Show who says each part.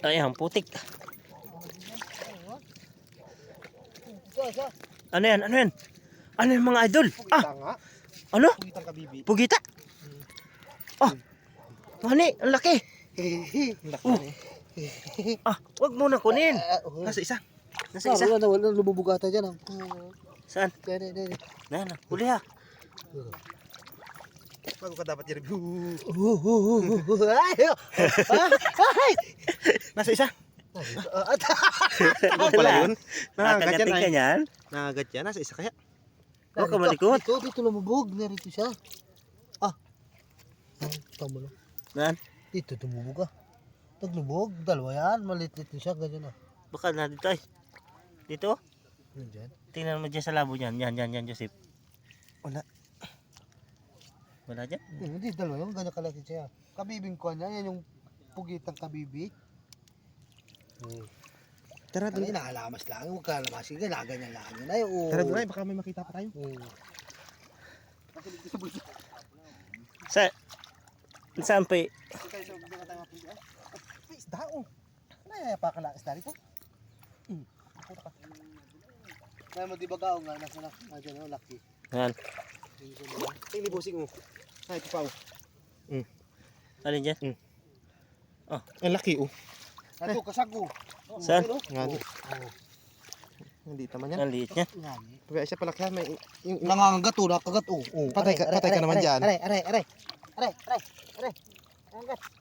Speaker 1: Ayan, putik. Ano yan? Ano yan? Ano yan mga idol?
Speaker 2: Pugita nga.
Speaker 1: Ano?
Speaker 2: Pugitang kabibi.
Speaker 1: Pugita? Oh, mani, ang laki. Wag mo na kunin.
Speaker 2: Nasa isa.
Speaker 1: Nasa isa.
Speaker 2: Wala lumubugata dyan.
Speaker 1: Saan? Na, huli ha.
Speaker 2: Bago ka dapat i-review. Nasa isa. Pala yun. Nangagat
Speaker 1: Nakakagating ka
Speaker 2: yan.
Speaker 1: niyan.
Speaker 2: Nangagat yan. Nasa isa kaya.
Speaker 1: Huwag ka malikot.
Speaker 3: Dito lumubog. Narito siya. Tama lang.
Speaker 1: Nan,
Speaker 3: Dito tumubog ah. Naglubog. Dalawa yan. Maliit-lit na siya. Ganyan ah.
Speaker 1: baka na dito ay. Dito?
Speaker 3: Nandiyan.
Speaker 1: Tingnan mo dyan sa labo niyan. Yan, Joseph.
Speaker 2: Wala.
Speaker 1: Wala dyan?
Speaker 3: Hindi, dalawa yung ganyan kalaki siya. Kabibing ko na. Yan yung pugitang kabibi.
Speaker 2: Tara
Speaker 3: Ano
Speaker 2: doon.
Speaker 3: yun, nakalamas lang. Huwag ka lamasin. Ganyan lang yun. Ay, oo.
Speaker 2: Tara doon. Baka may makita pa tayo.
Speaker 1: Saan pa
Speaker 2: Isda oh. Ay, pakalakis na rito.
Speaker 3: Kaya mo di ba gao nga. Nasa na laki.
Speaker 1: Yan.
Speaker 2: Ay, libusing mo. Ay, ito pa oh.
Speaker 1: Alin dyan?
Speaker 2: Ang laki oh.
Speaker 3: Nato, kasago.
Speaker 1: Saan?
Speaker 2: Ngani. Hindi naman yan.
Speaker 1: Ang liit niya.
Speaker 2: Kaya siya palaki ha. May, yung,
Speaker 3: Nangangagat o, nakagat o.
Speaker 2: patay ka naman dyan.
Speaker 3: Aray. Angat.